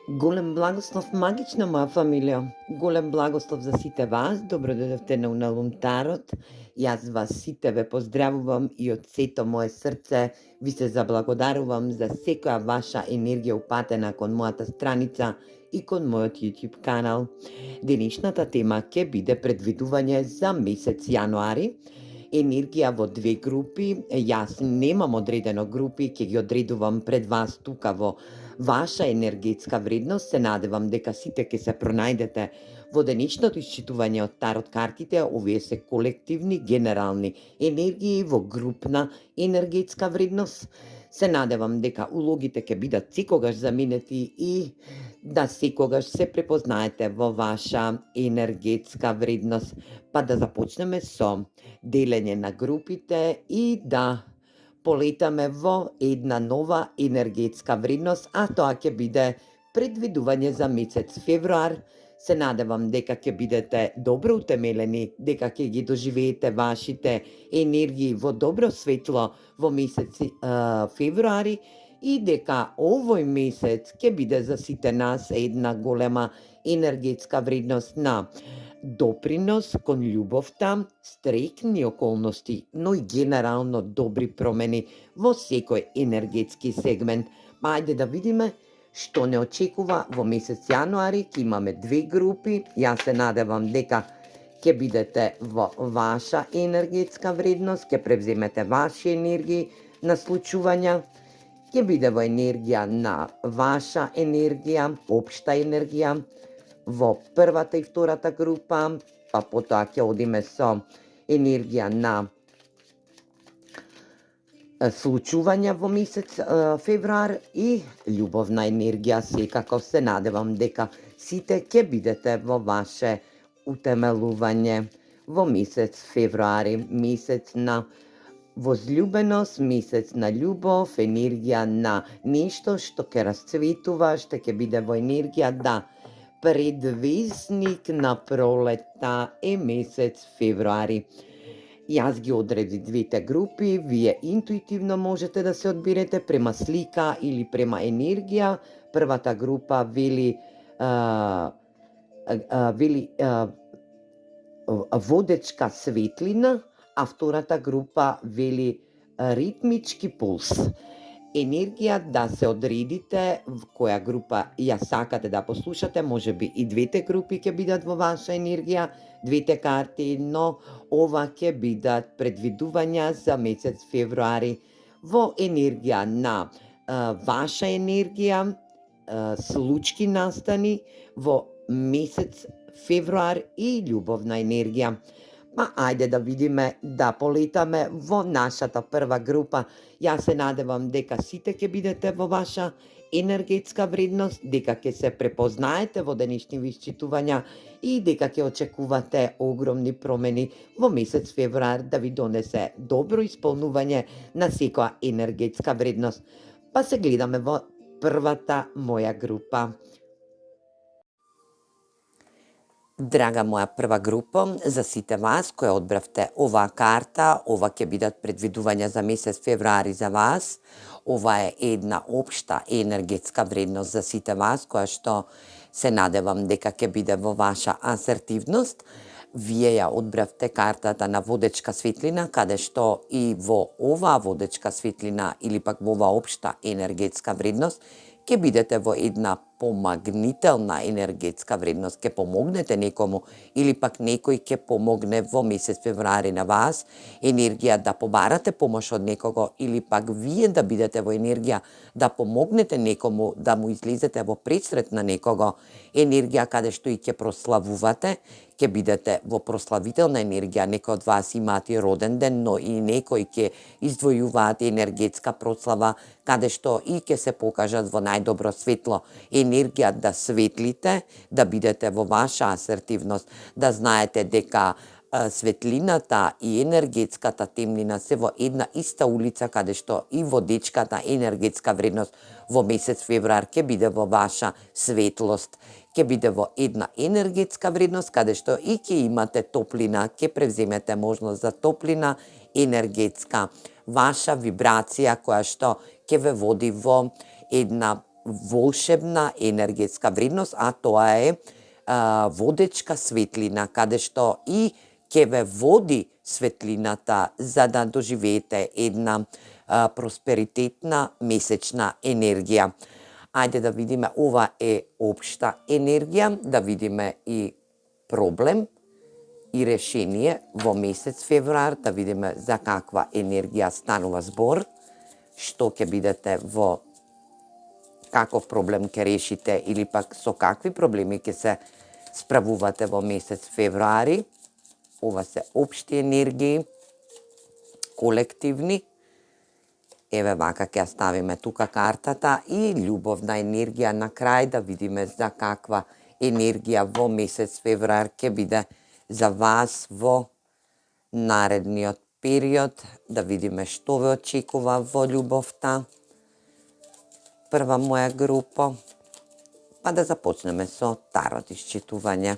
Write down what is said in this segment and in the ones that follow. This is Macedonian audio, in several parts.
Голем благослов, магична моја фамилија. Голем благослов за сите вас. Добро дојдовте на Уналум Тарот. Јас вас сите ве поздравувам и од сето мое срце ви се заблагодарувам за секоја ваша енергија упатена кон мојата страница и кон мојот YouTube канал. Денешната тема ќе биде предвидување за месец јануари. Енергија во две групи. Јас немам одредено групи, ќе ги одредувам пред вас тука во ваша енергетска вредност. Се надевам дека сите ќе се пронајдете во денешното исчитување од тарот картите. Овие се колективни, генерални енергии во групна енергетска вредност. Се надевам дека улогите ќе бидат секогаш заменети и да секогаш се препознаете во ваша енергетска вредност. Па да започнеме со делење на групите и да полетаме во една нова енергетска вредност, а тоа ќе биде предвидување за месец февруар. Се надевам дека ќе бидете добро утемелени, дека ќе ги доживеете вашите енергии во добро светло во месец февруари и дека овој месец ќе биде за сите нас една голема енергетска вредност на допринос кон љубовта, стрекни околности, но и генерално добри промени во секој енергетски сегмент. Ајде да видиме што не очекува во месец јануари. Ќе имаме две групи. Јас се надевам дека ќе бидете во ваша енергетска вредност, ќе превземете ваши енергии на случувања, ќе биде во енергија на ваша енергија, општа енергија, во првата и втората група, па потоа ќе одиме со енергија на случувања во месец февруар и љубовна енергија. Секако се надевам дека сите ќе бидете во ваше утемелување во месец февруари, месец на возлюбеност, месец на љубов, енергија на нешто што ќе расцветува, што ќе биде во енергија да предвесник на пролетта е месец февруари. Јас ги одредив двете групи, вие интуитивно можете да се одберете према слика или према енергија. Првата група вели водечка светлина, а втората група вели ритмички пулс. Енергија да се одредите в која група ја сакате да послушате. Може би и двете групи ќе бидат во ваша енергија, двете карти, но ова ќе бидат предвидувања за месец февруари во енергија на ваша енергија, случки настани во месец февруар и љубовна енергија. Па ајде да видиме, да полетаме во нашата прва група. Јас се надевам дека сите ќе бидете во ваша енергетска вредност, дека ќе се препознаете во денешни исчитувања и дека ќе очекувате огромни промени во месец февруар да ви донесе добро исполнување на секоја енергетска вредност. Па се гледаме во првата моја група. Драга моја прва група, за сите вас кои одбравте оваа карта, ова ќе бидат предвидувања за месец февруари за вас. Ова е една општа енергетска вредност за сите вас, која што се надевам дека ќе биде во ваша асертивност. Вие ја одбравте картата на водечка светлина, каде што и во оваа водечка светлина или пак во оваа општа енергетска вредност ќе бидете во една помагнителна енергетска вредност, ќе помогнете некому или пак некој ќе помогне во месец февруари на вас, енергија да побарате помош од некого или пак вие да бидете во енергија да помогнете некому, да му излезете во пресрет на некого, енергија каде што и ќе прославувате, ќе бидете во прославителна енергија. Некој од вас имаат и роден ден, но и некој ќе издвојуваат енергетска прослава, каде што и ќе се покажат во најдобро светло. Енергија да светлите, да бидете во ваша асертивност, да знаете дека светлината и енергетската темнина се во една иста улица, каде што и водечката енергетска вредност во месец февруар ќе биде во ваша светлост, ќе биде во една енергетска вредност, каде што и ќе имате топлина, ќе превземете можност за топлина енергетска, ваша вибрација која што ќе ве води во една волшебна енергетска вредност, а тоа е водечка светлина, каде што и ќе ве води светлината за да доживеете една просперитетна месечна енергија. Ајде да видиме, ова е општа енергија, да видиме и проблем и решение во месец февруар, да видиме за каква енергија станува збор, што ќе бидете во каков проблем ќе решите или пак со какви проблеми ќе се справувате во месец февруари. Ова се општи енергии, колективни. Еве вака ќе ја ставиме тука картата и љубовна енергија на крај, да видиме за каква енергија во месец февруар ќе биде за вас во наредниот период, да видиме што ве очекува во љубовта. Прва моја група, па да започнеме со тарот исчитување.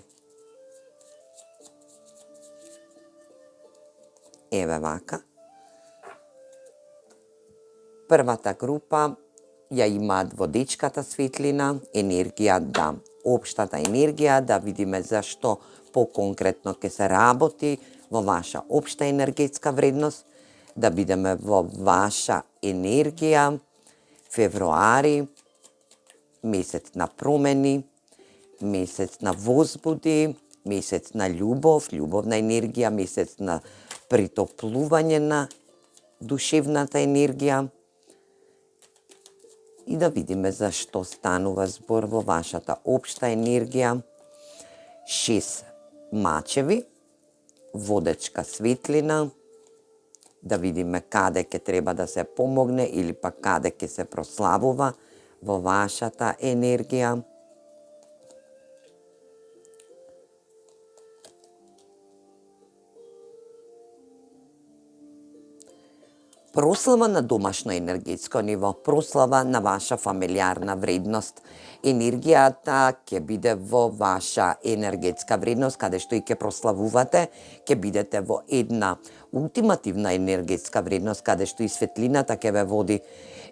Еве вака. Првата група ја имаат водечката светлина, енергија да, општата енергија, да видиме за што поконкретно ќе се работи во ваша општа енергетска вредност, да бидеме во ваша енергија, февруари, месец на промени, месец на возбуди, месец на љубов, љубовна енергија, месец на притоплување на душевната енергија. И да видиме за што станува збор во вашата општа енергија. 6 мачеви, водечка светлина, да видиме каде ќе треба да се помогне или пак каде ќе се прославува во вашата енергија. Прослава на домашно енергетско ниво, прослава на ваша фамилиарна вредност. Енергијата ќе биде во ваша енергетска вредност, каде што и ќе прославувате, ќе бидете во една ултимативна енергетска вредност, каде што и светлината ќе ве води.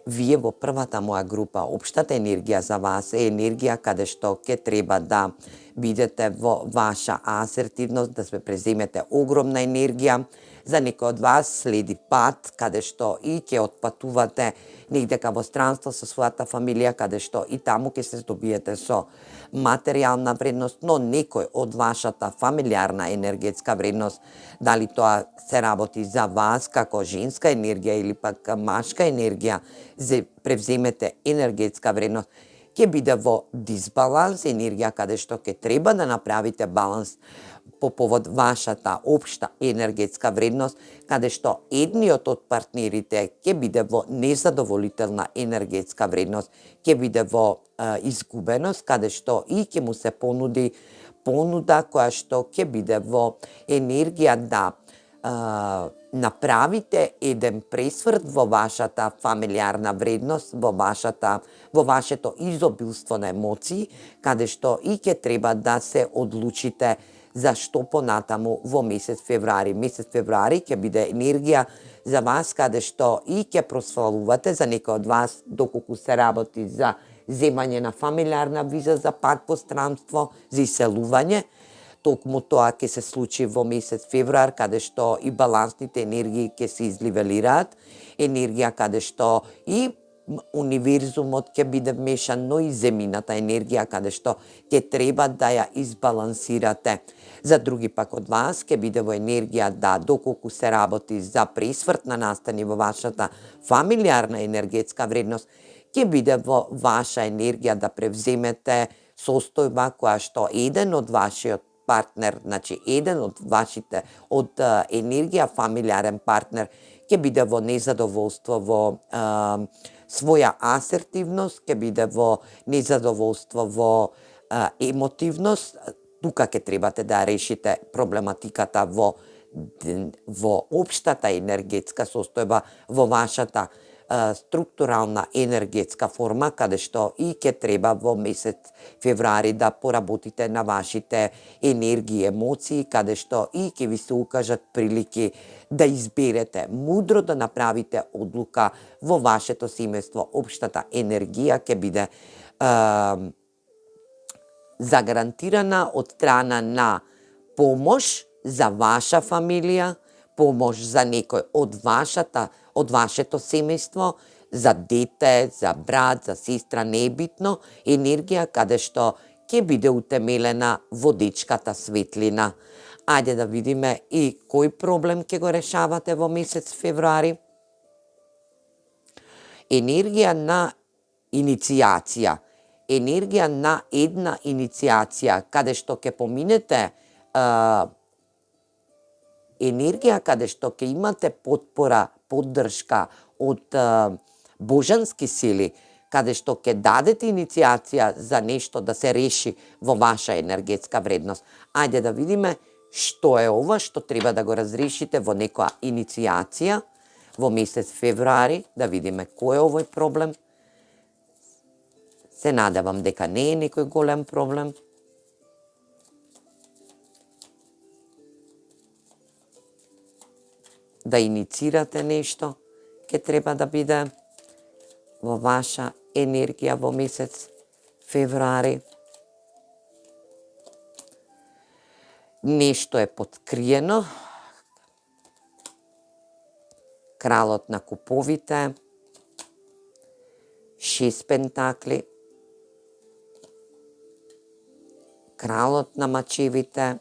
Вие во првата моја група, општата енергија за вас е енергија каде што ќе треба да бидете во ваша асертивност, да се преземете огромна енергија. За некој од вас следи пат, каде што и ќе отпатувате негде во странство со својата фамилија, каде што и таму ќе се здобиете со материјална вредност, но некој од вашата фамилиарна енергетска вредност, дали тоа се работи за вас како женска енергија или пак машка енергија, превземете енергетска вредност, ќе биде во дисбаланс, енергија каде што ќе треба да направите баланс по повод вашата општа енергетска вредност, каде што едниот од партнерите ќе биде во незадоволителна енергетска вредност, ќе биде во изгубеност, каде што и ќе му се понуди понуда која што ќе биде во енергија да направите еден пресврт во вашата фамилиарна вредност, во вашето изобилство на емоции, каде што и ќе треба да се одлучите за што понатаму во месец февруари. Месец февруари ќе биде енергија за вас каде што и ќе прославувате, за некој од вас доколку се работи за земање на фамилиарна виза, за пат по странство, за иселување. Токму тоа ќе се случи во месец февруар, каде што и балансните енергии ќе се изливелираат, енергија каде што и универзумот ќе биде вмешан, но и земјината енергија каде што ќе треба да ја избалансирате. За други пак од вас ќе биде во енергија да доколку се работи за пресврт на настани во вашата фамилиарна енергетска вредност, ќе биде во ваша енергија да превземете состојба која што еден од вашиот партнер, значи еден од вашите од енергија фамилиарен партнер ќе биде во незадоволство, во своја асертивност, ќе биде во незадоволство, во емотивност. Тука ќе требате да решите проблематиката во општата енергетска состојба, во вашата структурална енергетска форма, каде што и ќе треба во месец февруари да поработите на вашите енергии, емоции, каде што и ќе ви се укажат прилики да изберете мудро, да направите одлука во вашето семејство. Општата енергија ќе биде загарантирана од страна на помош за ваша фамилија, помош за некој од вашето семејство, за дете, за брат, за сестра, не е битно, енергија каде што ќе биде утемелена во дечката светлина. Ајде да видиме и кој проблем ќе го решавате во месец февруари. Енергија на иницијација, енергија на една иницијација, каде што ќе поминете, енергија каде што ќе имате подпора, поддршка од божански сили, каде што ќе дадете иницијација за нешто да се реши во ваша енергетска вредност. Ајде да видиме што е ова што треба да го разрешите во некоја иницијација во месец февруари, да видиме кој е овој проблем. Се надевам дека не е некој голем проблем. Да иницирате нешто, ќе треба да биде во ваша енергија во месец февруари. Нешто е подкриено. Кралот на куповите, 6 пентакли, кралот на мачевите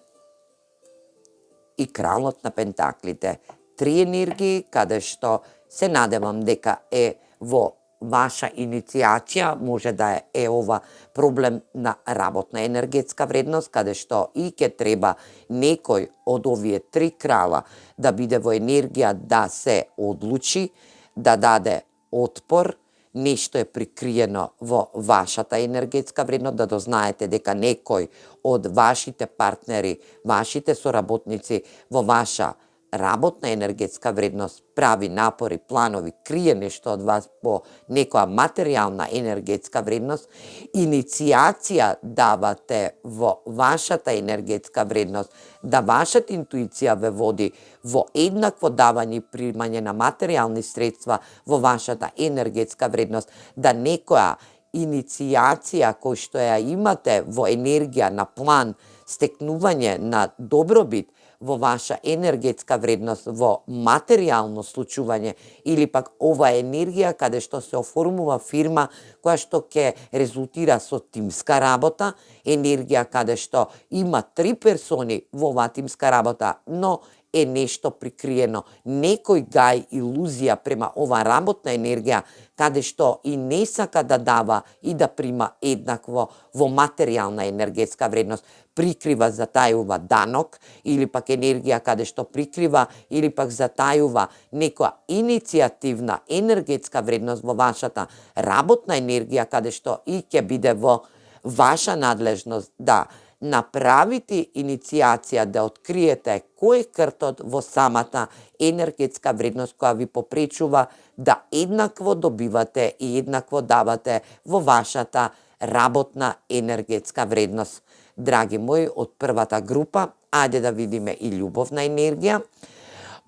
и кралот на пентаклите. 3 енергии каде што се надевам дека е во ваша иницијација, може да е ова проблем на работна енергетска вредност, каде што и ќе треба некој од овие 3 крала да биде во енергија да се одлучи, да даде отпор, нешто е прикриено во вашата енергетска вредност, да дознаете дека некој од вашите партнери, вашите соработници во ваша работна енергетска вредност прави напори, планови, крие нешто од вас по некоја материјална енергетска вредност, иницијација давате во вашата енергетска вредност, да вашата интуиција ве води во еднакво давање и примање на материјални средства во вашата енергетска вредност, да некоја иницијација кој што ја имате во енергија на план, стекнување на добробит во ваша енергетска вредност, во материјално случување или пак ова енергија каде што се оформува фирма која што ќе резултира со тимска работа, енергија каде што има 3 персони во оваа тимска работа, но е нешто прикриено. Некој гај илузија према ова работна енергија, каде што и не сака да дава и да прима еднакво во материјална енергетска вредност. Прикрива, затајува данок, или пак енергија каде што прикрива, или пак затајува некоја иницијативна енергетска вредност во вашата работна енергија, каде што и ќе биде во ваша надлежност да направите иницијација, да откриете кој е кртот во самата енергетска вредност која ви попречува да еднакво добивате и еднакво давате во вашата работна енергетска вредност. Драги мои, од првата група, ајде да видиме и љубовна енергија.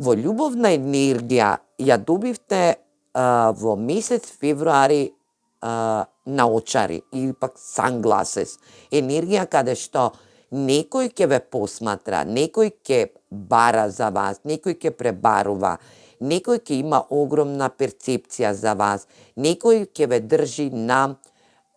Во љубовна енергија ја добивте во месец февруари наочари или пак sunglasses. Енергија каде што некој ќе ве посматра, некој ќе бара за вас, некој ќе пребарува, некој ќе има огромна перцепција за вас, некој ќе ве држи на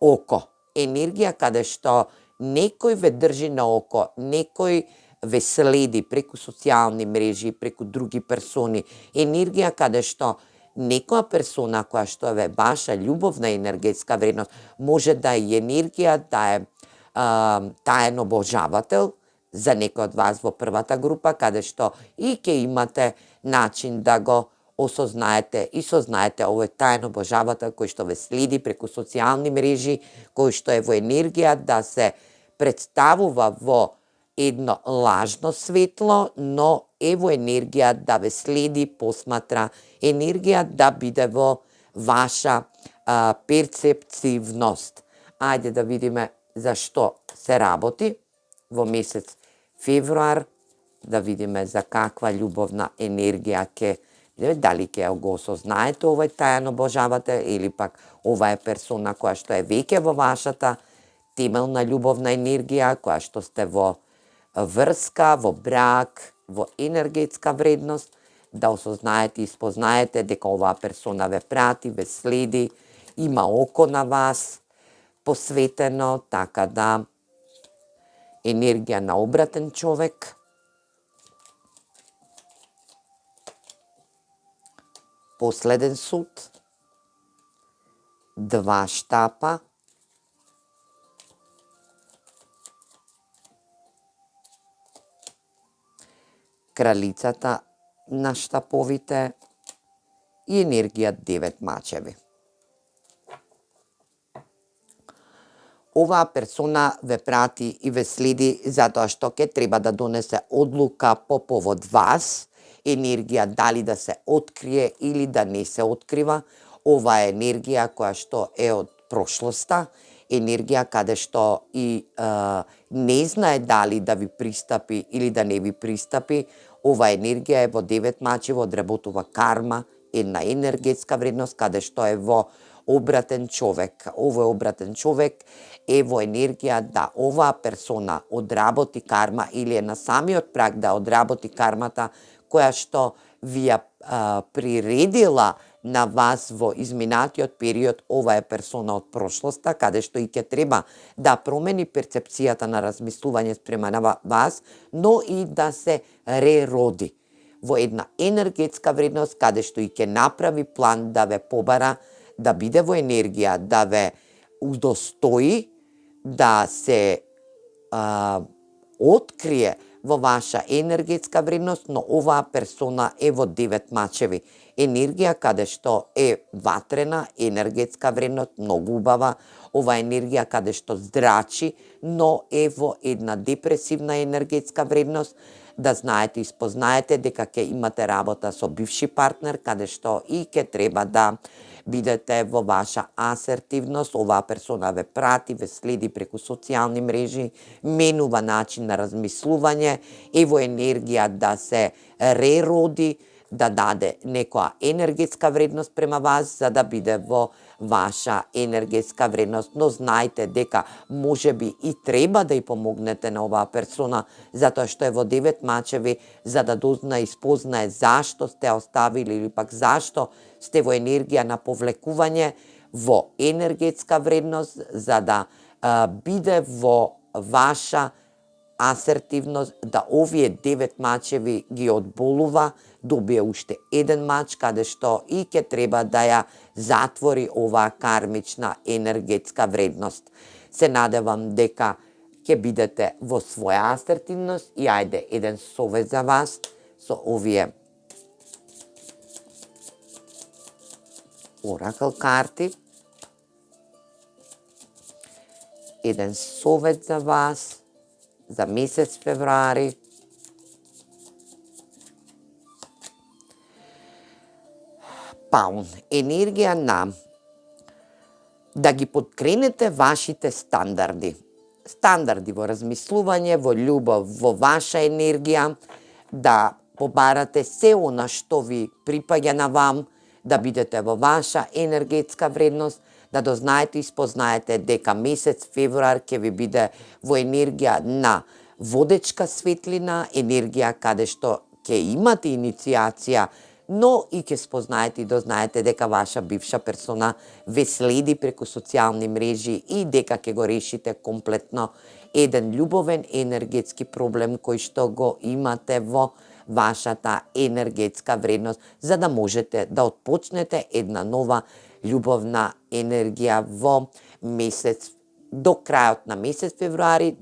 око. Енергија каде што некој ве држи на око, некој ве следи преку социјални мрежи, преку други персони. Енергија каде што некоја персона која што е ваша љубовна енергетска вредност, може да е енергија да е таен обожавател за некој од вас во првата група, каде што и ќе имате начин да го осознаете и сознаете овој таен обожавател кој што ве следи преку социјални мрежи, кој што е во енергија да се представува во едно лажно светло, но е во енергија да ве следи, посматра, енергија да биде во ваша перцептивност. Ајде да видиме за што се работи во месец февруар, да видиме за каква љубовна енергија дали ќе го осознаете овој тајан обожавате или пак ова е персона која што е веќе во вашата темелна љубовна енергија, која што сте во врска, во брак, во енергетска вредност, да осознаете и спознаете дека оваа персона ве прати, ве следи, има око на вас посветено, така да енергија на обратен човек. Последен суд, 2 штапа, кралицата на штаповите и енергија 9 мачеви. Оваа персона ве прати и ве следи затоа што ќе треба да донесе одлука по повод вас, енергија дали да се открие или да не се открива. Ова е енергија која што е од прошлоста, енергија каде што и не знае дали да ви пристапи или да не ви пристапи. Ова енергија е во 9 мачеви, одработува карма, една енергетска вредност каде што е во обратен човек. Овој обратен човек е во енергија да оваа персона одработи карма или е на самиот праг да одработи кармата која што ви ја приредила на вас во изминатиот период. Ова е персона од прошлоста, каде што и ќе треба да промени перцепцијата на размислување спрема на вас, но и да се рероди во една енергетска вредност, каде што и ќе направи план да ве побара, да биде во енергија, да ве удостои, да се открие во ваша енергетска вредност, но оваа персона е во 9 мачеви. Енергија каде што е ватрена, енергетска вредност, многу убава. Ова енергија каде што здрачи, но е во една депресивна енергетска вредност. Да знаете и спознаете дека ќе имате работа со бивши партнер, каде што и ќе треба да бидете во ваша асертивност. Оваа персона ве прати, ве следи преку социјални мрежи, менува начин на размислување, е во енергија да се рероди, да даде некоја енергетска вредност према вас, за да биде во ваша енергетска вредност. Но знајте дека можеби и треба да ја помогнете на оваа персона, затоа што е во 9 мачеви, за да дознае и спознае зашто сте оставили или пак зашто сте во енергија на повлекување во енергетска вредност, за да биде во ваша асертивност, да овие 9 мачеви ги одболува, добие уште еден мач, каде што и ќе треба да ја затвори оваа кармична енергетска вредност. Се надевам дека ќе бидете во своја асертивност и ајде еден совет за вас со овие оракл карти. Еден совет за вас за месец февруари. Паун, енергија на да ги подкренете вашите стандарди. Стандарди во размислување, во љубов, во ваша енергија, да побарате се она што ви припаѓа на вам, да бидете во ваша енергетска вредност, да дознаете и спознаете дека месец февруар ќе ви биде во енергија на водечка светлина, енергија каде што ќе имате иницијација, но и ќе спознаете и дознаете дека ваша бивша персона ве следи преку социјални мрежи и дека ќе го решите комплетно еден љубовен енергетски проблем кој што го имате во вашата енергетска вредност, за да можете да отпочнете една нова љубовна енергија во месец, до крајот на месец февруари,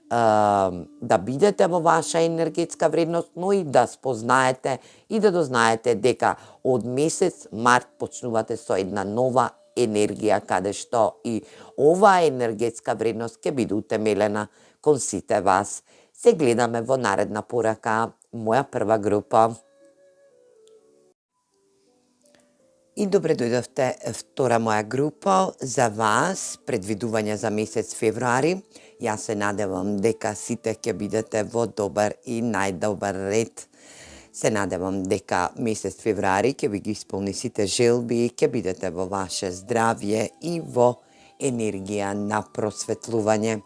да бидете во ваша енергетска вредност, но и да спознаете и да дознаете дека од месец март почнувате со една нова енергија, каде што и оваа енергетска вредност ќе биде утемелена кон сите вас. Се гледаме во наредна порака, моја прва група. И добре дојдовте втора моја група за вас, предвидување за месец февруари. Јас се надевам дека сите ќе бидете во добар и најдобар ред. Се надевам дека месец февруари ќе ви ги исполни сите желби, ќе бидете во ваше здравје и во енергија на просветлување.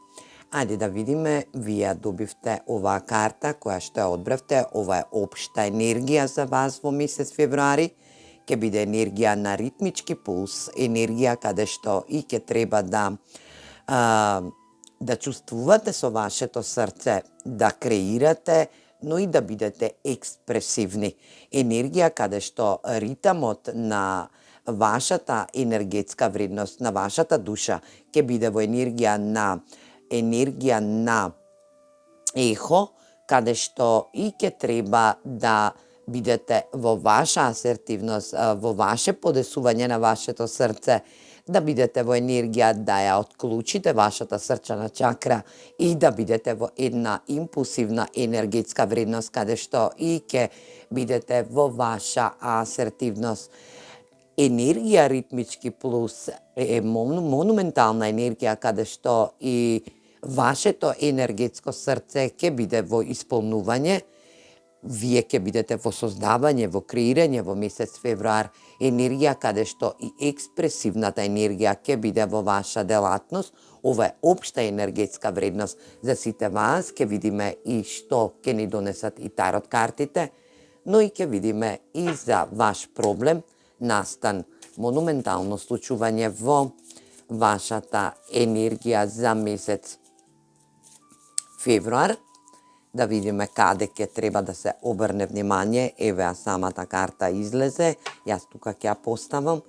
Ајде да видиме, вие добивте оваа карта која што ја одбравте, ова е општа енергија за вас во месец февруари. Ќе биде енергија на ритмички пулс, енергија каде што и ќе треба да чувствувате со вашето срце, да креирате, но и да бидете експресивни. Енергија каде што ритамот на вашата енергетска вредност, на вашата душа, ќе биде во енергија на ехо, каде што и ќе треба да бидете во ваша асертивност, во ваше подесување на вашето срце, да бидете во енергија да ја отклучите вашата срчана чакра и да бидете во една импулсивна енергетска вредност, каде што и ќе бидете во ваша асертивност. Енергија ритмички плюс е монументална енергија каде што и вашето енергетско срце ќе биде во исполнување. Вие ќе бидете во создавање, во креирање во месец февруар, енергија каде што и експресивната енергија ќе биде во ваша делатност. Ова е општа енергетска вредност за сите вас. Ќе видиме и што ќе ни донесат и тарот картите, но и ќе видиме и за ваш проблем, настан монументално случување во вашата енергија за месец февруар. Да видиме каде ќе треба да се обрне внимание. Еве самата карта излезе, јас тука ќе ја поставам.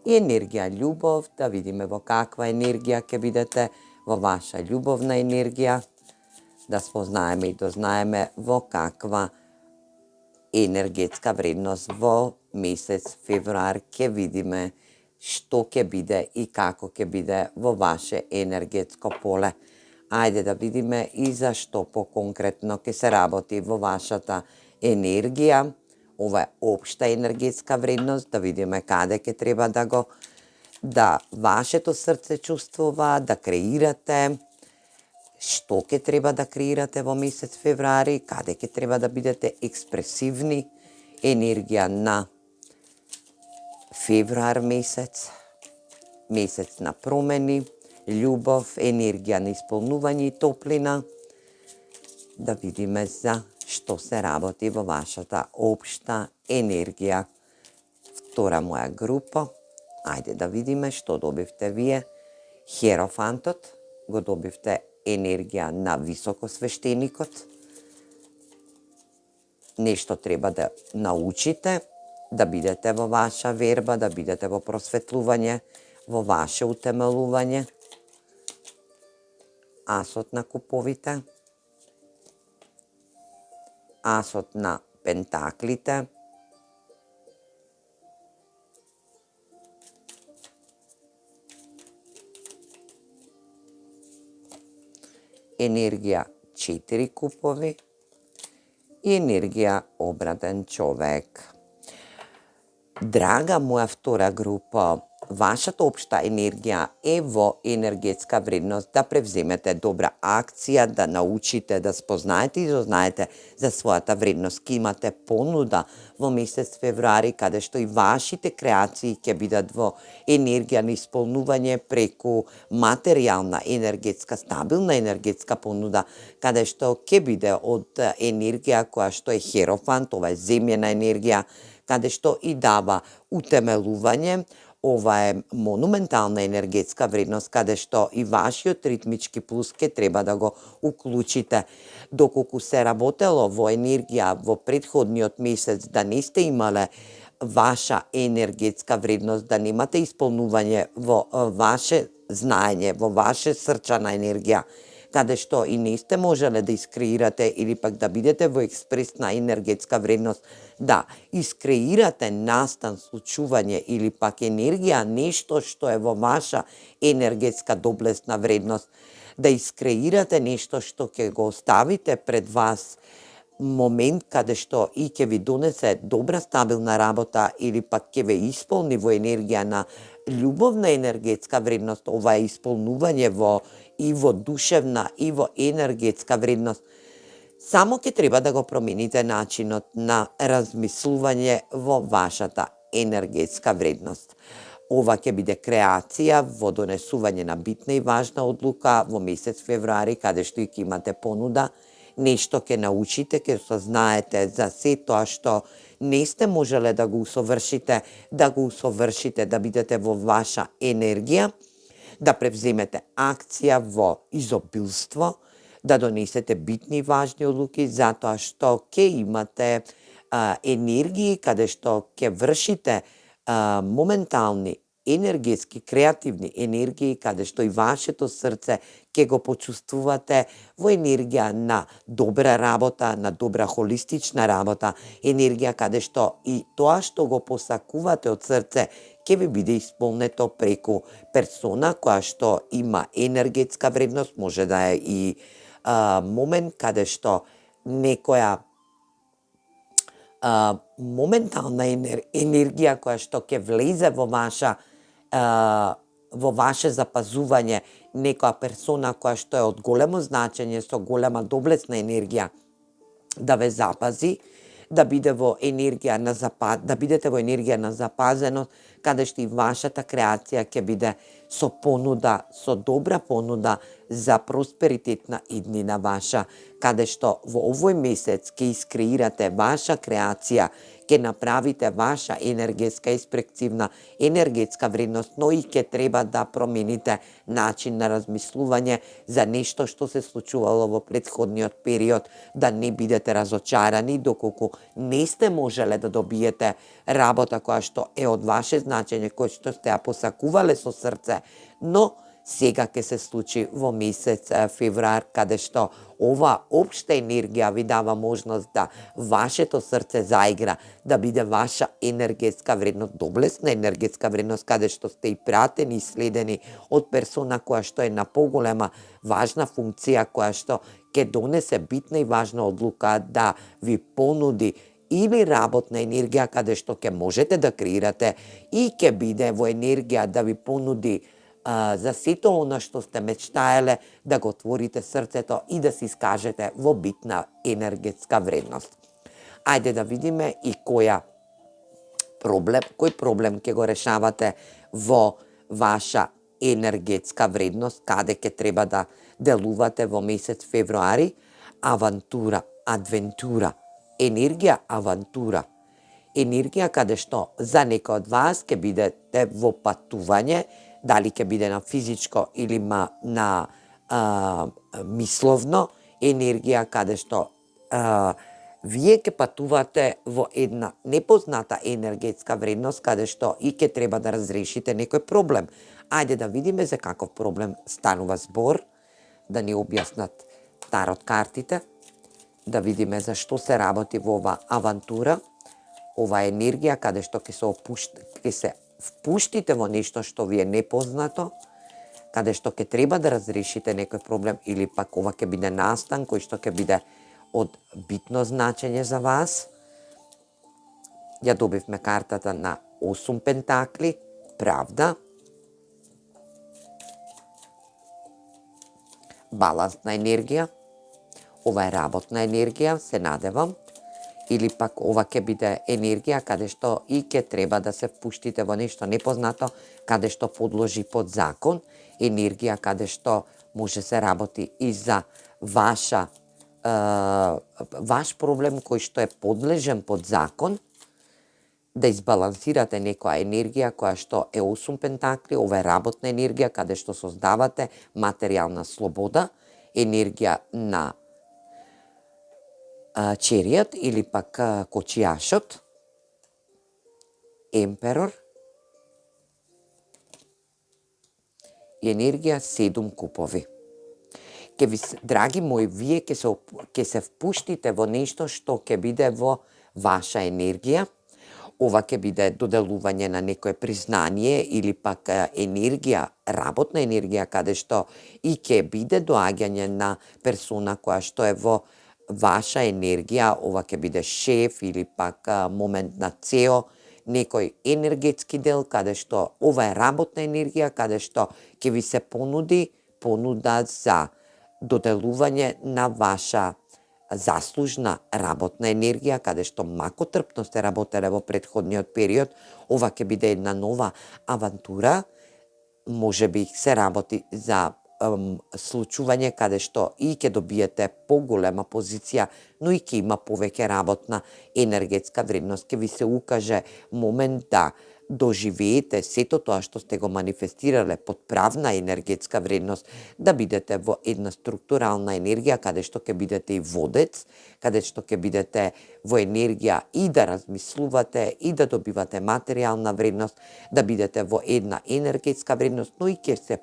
И енергија љубов, да видиме во каква енергија ќе бидете, во ваша љубовна енергија, да спознаеме и дознаеме во каква енергетска вредност во месец февруар ќе видиме што ќе биде и како ќе биде во ваше енергетско поле. Ајде да видиме и за што по-конкретно ќе се работи во вашата енергија. Ова е општа енергетска вредност, да видиме каде ќе треба да вашето срце чувствува, да креирате, што ќе треба да креирате во месец февруари, каде ќе треба да бидете експресивни, енергија на февруар месец, месец на промени, љубов, енергија на исполнување и топлина. Да видиме за што се работи во вашата општа енергија. Втора моја група. Ајде да видиме што добивте вие. Херофантот, го добивте енергија на високосвештеникот. Нешто треба да научите, да бидете во ваша верба, да бидете во просветлување, во ваше утемелување. Асот на куповите, асот на пентаклите, енергија 4 купови и енергија обраден човек. Драга моја втора група, вашата општа енергија е во енергетска вредност да превземете добра акција, да научите, да спознаете и дознаете за својата вредност. Ке имате понуда во месец февруари, каде што и вашите креации ќе бидат во енергија на исполнување преку материјална енергетска, стабилна енергетска понуда, каде што ќе биде од енергија која што е херофант, ова е земјена енергија, каде што и дава утемелување. Ова е монументална енергетска вредност, каде што и вашиот ритмички пулс ќе треба да го уклучите. Доколку се работело во енергија во претходниот месец, да не сте имале ваша енергетска вредност, да немате исполнување во ваше знаење, во ваше срчана енергија, каде што и не сте можеле да искреирате или пак да бидете во експресна енергетска вредност, да искреирате настан, случување или пак енергија, нешто што е во ваша енергетска доблесна вредност, да искреирате нешто што ќе го оставите пред вас момент каде што и ќе ви донесе добра стабилна работа или пак ќе ве исполни во енергија на љубовна енергетска вредност, ова е исполнување и во душевна и во енергетска вредност. Само ќе треба да го промените начинот на размислување во вашата енергетска вредност. Ова ќе биде креација во донесување на битна и важна одлука во месец февруари, каде што и ќе имате понуда, нешто ќе научите, ќе сознаете за се тоа што не сте можеле да го усовршите, да бидете во ваша енергија, да превземете акција во изобилство, да донесете битни и важни одлуки, затоа што ќе имате енергии каде што ќе вршите моментални енергетски, креативни енергии, каде што и вашето срце ќе го почувствувате во енергија на добра работа, на добра холистична работа, енергија каде што и тоа што го посакувате од срце ќе ви биде исполнето преку персона која што има енергетска вредност, може да е и момент каде што некоја моментална енергија која што ќе влезе во ваше запазување, некоја персона која што е од големо значење, со голема доблесна енергија, да ве запази, да бидете во енергија на запазеност, каде што и вашата креација ќе биде со понуда, со добра понуда за просперитетна иднина ваша, каде што во овој месец ќе искреирате ваша креација, ќе направите ваша енергетска експресивна енергетска вредност, но и ќе треба да промените начин на размислување за нешто што се случувало во претходниот период, да не бидете разочарани доколку не сте можеле да добиете работа која што е од ваше значење, која што сте ја посакувале со срце, но сега ќе се случи во месец февруар, каде што ова општа енергија ви дава можност да вашето срце заигра, да биде ваша енергетска вредност, доблесна енергетска вредност, каде што сте и пратени и следени од персона која што е на поголема важна функција, која што ќе донесе битна и важна одлука да ви понуди или работна енергија каде што ќе можете да креирате и ќе биде во енергија да ви понуди за сето она што сте мечтаеле, да го отворите срцето и да се искажете во битна енергетска вредност. Ајде да видиме и кој проблем ќе го решавате во ваша енергетска вредност, каде ќе треба да делувате во месец февруари. Авантура, адвентура, енергија авантура, енергија каде што за некој од вас ќе бидете во патување, дали ќе биде на физичко или на мисловно, енергија каде што вие ќе патувате во една непозната енергетска вредност, каде што и ќе треба да разрешите некој проблем. Ајде да видиме за каков проблем станува збор, да ни објаснат тарот картите, да видиме за што се работи во ова авантура, ова енергија каде што ќе се впуштите во нешто што ви е непознато, каде што ќе треба да разрешите некој проблем или пак ова ќе биде настан кој што ќе биде од битно значење за вас. Ја добивме картата на 8 пентакли, правда, балансна енергија, ова е работна енергија, се надевам, или пак ова ќе биде енергија каде што и ќе треба да се впуштите во нешто непознато, каде што подложи под закон, енергија каде што може се работи и за ваш проблем кој што е подлежен под закон, да избалансирате некоја енергија која што е 8 пентакли, ова е работна енергија каде што создавате материјална слобода, енергија на черијат или пак кочијашот, емперор и енергија 7 купови. Драги мои, вие ќе се впуштите во нешто што ќе биде во ваша енергија. Ова ќе биде доделување на некое признание или пак енергија, работна енергија, каде што и ќе биде доаѓање на персона која што е во ваша енергија, ова ќе биде шеф или пак момент на цео, некој енергетски дел каде што ова е работна енергија, каде што ќе ви се понуда за доделување на ваша заслужна работна енергија, каде што макотрпно сте работеле во претходниот период, ова ќе биде една нова авантура, може би се работи за случување каде што и ќе добиете поголема позиција, но и ќе има повеќе работна енергетска вредност. Ќе ви се укаже момент да доживеете сето тоа што сте го манифестирале под правна енергетска вредност, да бидете во една структурална енергија каде што ќе бидете и водец, каде што ќе бидете во енергија и да размислувате и да добивате материјална вредност, да бидете во една енергетска вредност, но и ќе се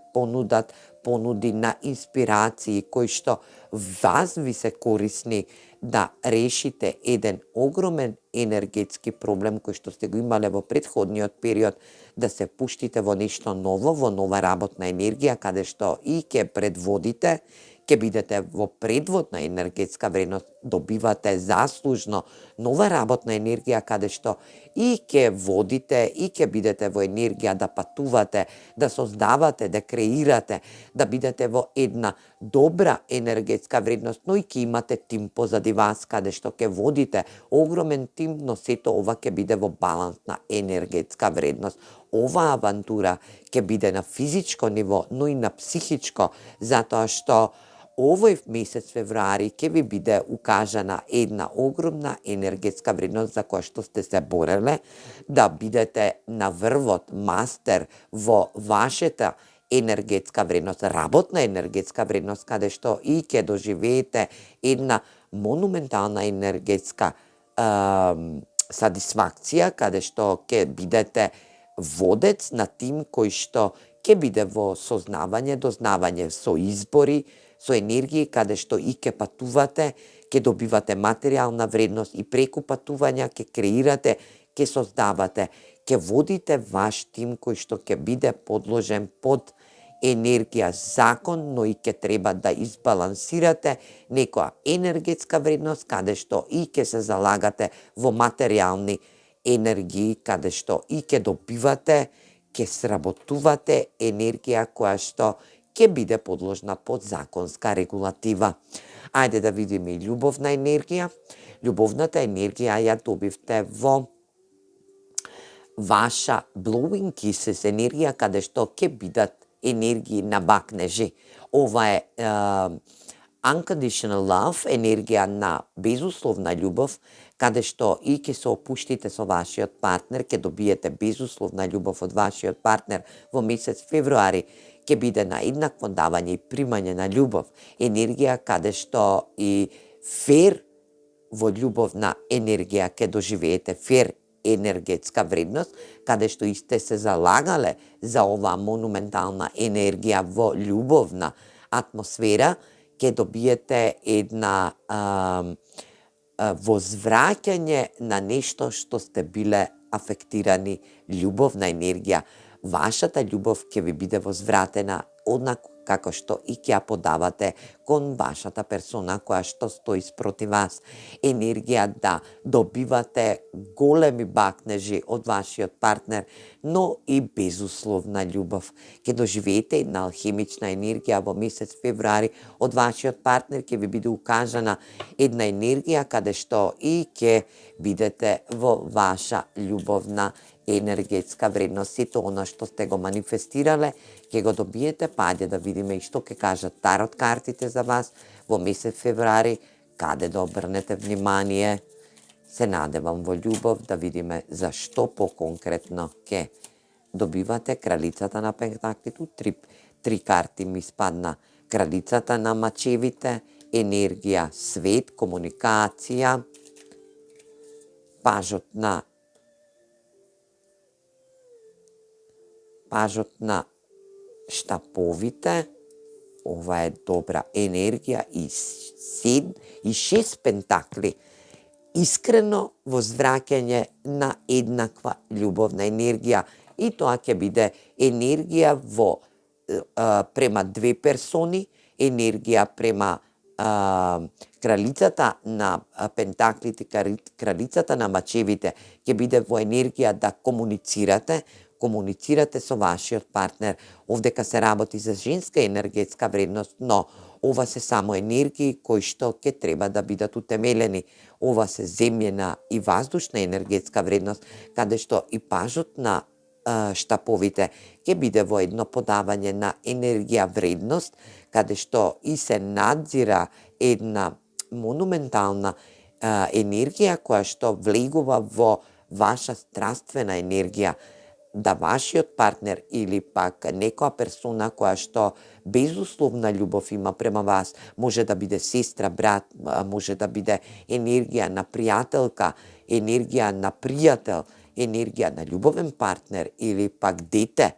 понуди на инспирации кои што вас ви се корисни да решите еден огромен енергетски проблем кој што сте го имале во претходниот период, да се пуштите во нешто ново, во нова работна енергија, каде што и ќе предводите, ќе бидете во предводна енергетска вредност, добивате заслужно нова работна енергија, каде што и ќе водите, и ќе бидете во енергија да патувате, да создавате, да креирате, да бидете во една добра енергетска вредност, но и ќе имате тим позади вас, каде што ќе водите огромен тим, но сето ова ќе биде во балансна енергетска вредност. Ова авантура ќе биде на физичко ниво, но и на психичко, затоа што овој месец февруари ќе ви биде укажана една огромна енергетска вредност за која што сте се бореле, да бидете на врвот, мастер во вашата енергетска вредност, работна енергетска вредност, каде што и ќе доживеете една монументална енергетска сатисфакција, каде што ќе бидете водец на тим кој што ќе биде во сознавање, дознавање со избори, со енергија каде што и ќе патувате, ќе добивате материјална вредност и преку патувања ќе креирате, ќе создавате, ќе водите ваш тим кој што ќе биде подложен под енергија закон, но и ќе треба да избалансирате некоја енергетска вредност каде што и ќе се залагате во материјални енергии, каде што и ќе добивате, ќе сработувате енергија која што ќе биде подложна под законска регулатива. Ајде да видиме и љубовна енергија. Љубовната енергија ја добивте во ваша blowing kisses енергија, каде што ќе бидат енергии на бакнежи. Ова е unconditional love, енергија на безусловна љубов, каде што и ќе се опуштите со вашиот партнер, ќе добиете безусловна љубов од вашиот партнер во месец февруари, ќе биде на еднакво давање и примање на љубов, енергија каде што и фер во љубовна енергија ќе доживеете фер енергетска вредност, каде што и сте се залагале за оваа монументална енергија во љубовна атмосфера, ќе добиете една возвраќање на нешто што сте биле афектирани, љубовна енергија. Вашата љубов ќе ви биде возвратена однакво како што и ќе ја подавате кон вашата персона која што стои спроти вас. Енергија да добивате големи бакнежи од вашиот партнер, но и безусловна љубов. Ќе доживеете една алхемична енергија во месец февруари од вашиот партнер, ќе ви биде укажана една енергија каде што и ќе бидете во ваша љубовна енергетска вредност. Сето она што сте го манифестирале, ќе го добиете, па ајде да видиме и што ќе кажат тарот картите за вас во месец февруари, каде да обрнете внимание. Се надевам во љубов, да видиме за што поконкретно ќе добивате. Кралицата на пентаклите, три карти ми спадна. Кралицата на мачевите, енергија, свет, комуникација, пажот на штаповите, ова е добра енергија и 6 пентакли. Искрено возвраќање на еднаква љубовна енергија, и тоа ќе биде енергија према две персони, енергија према кралицата на пентаклите, кралицата на мачевите ќе биде во енергија да комуницирате со вашиот партнер. Овдека се работи за женска енергетска вредност, но ова се само енергии кои што ќе треба да бидат утемелени. Ова се земјена и ваздушна енергетска вредност, каде што и пажот на штаповите ќе биде во едно подавање на енергија вредност, каде што и се надзира една монументална енергија која што влегува во ваша страствена енергија, да вашиот партнер или пак некоја персона која што безусловна љубов има према вас, може да биде сестра, брат, може да биде енергија на пријателка, енергија на пријател, енергија на љубовен партнер или пак дете,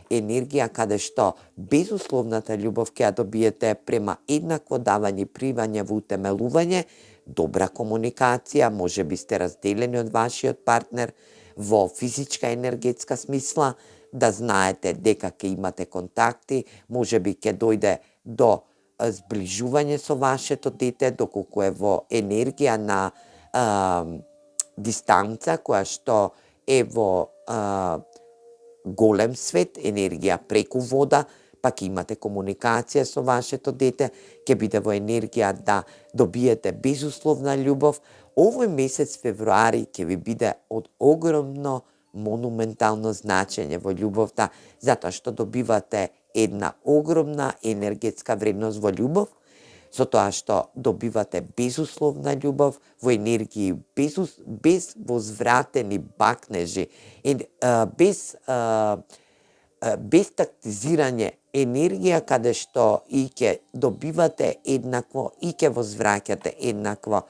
енергија каде што безусловната љубов ќе ја добиете према еднакво давање и примање во утемелување, добра комуникација, може би сте разделени од вашиот партнер во физичка енергетска смисла, да знаете дека ќе имате контакти, може би ќе дојде до зближување со вашето дете, доколку е во енергија на дистанца која што е во голем свет, енергија преку вода, пак имате комуникација со вашето дете, ќе биде во енергија да добиете безусловна љубов. Овој месец февруари ќе ви биде од огромно монументално значење во љубовта, затоа што добивате една огромна енергетска вредност во љубов, со тоа што добивате безусловна љубов во енергии без возвратени бакнежи, без тактизирање, енергија каде што и ќе добивате еднакво и ќе возвраќате еднакво,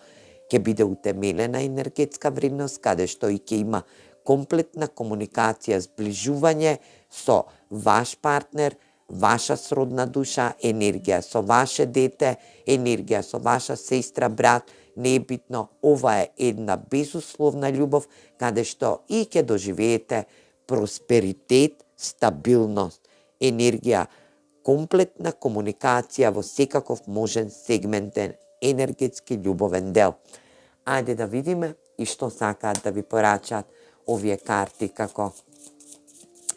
ќе биде утемелена енергетска вредност, каде што и ќе има комплетна комуникација, зближување со ваш партнер, ваша сродна душа, енергија со ваше дете, енергија со ваша сестра, брат, не е битно, ова е една безусловна љубов, каде што и ќе доживеете просперитет, стабилност, енергија, комплетна комуникација во секаков можен сегментен енергетски љубовен дел. Ајде да видиме и што сакаат да ви порачаат овие карти како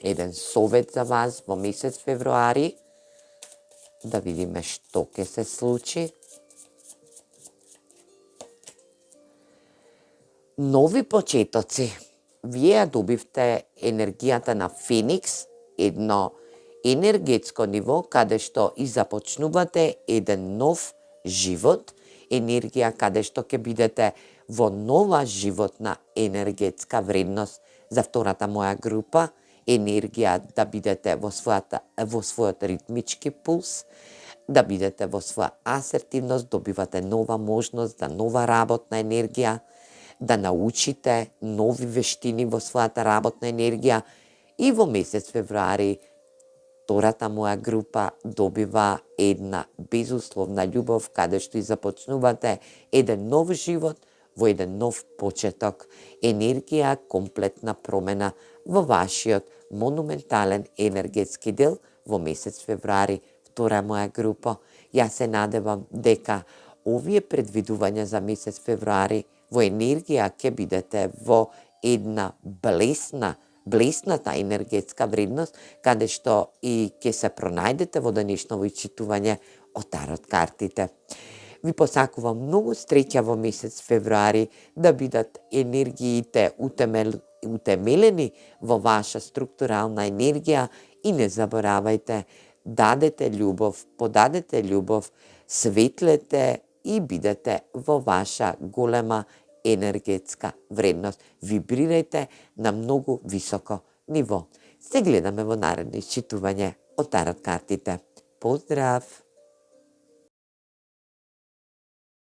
еден совет за вас во месец февруари. Да видиме што ќе се случи. Нови почетоци. Вие ја добивте енергијата на Феникс, едно енергетско ниво каде што и започнувате еден нов живот, енергија каде што ќе бидете во нова животна енергетска вредност за втората моја група, енергија да бидете во својот ритмички пулс, да бидете во своја асертивност, добивате нова можност за нова работна енергија, да научите нови вештини во својата работна енергија и во месец февруари втората моја група добива една безусловна љубов каде што и започнувате еден нов живот во еден нов почеток, енергија, комплетна промена во вашиот монументален енергетски дел во месец февруари, втора моја група. Јас се надевам дека овие предвидувања за месец февруари во енергија ќе бидете во една блесната енергетска вредност, каде што и ќе се пронајдете во денешново ичитување од тарот картите. Ви посакувам многу среќа во месец февруари, да бидат енергиите утемелени во ваша структурална енергија и не заборавајте, дадете љубов, подадете љубов, светлете и бидете во ваша голема енергетска вредност. Вибрирајте на многу високо ниво. Се гледаме во наредно исчитување од тарот картите. Поздрав!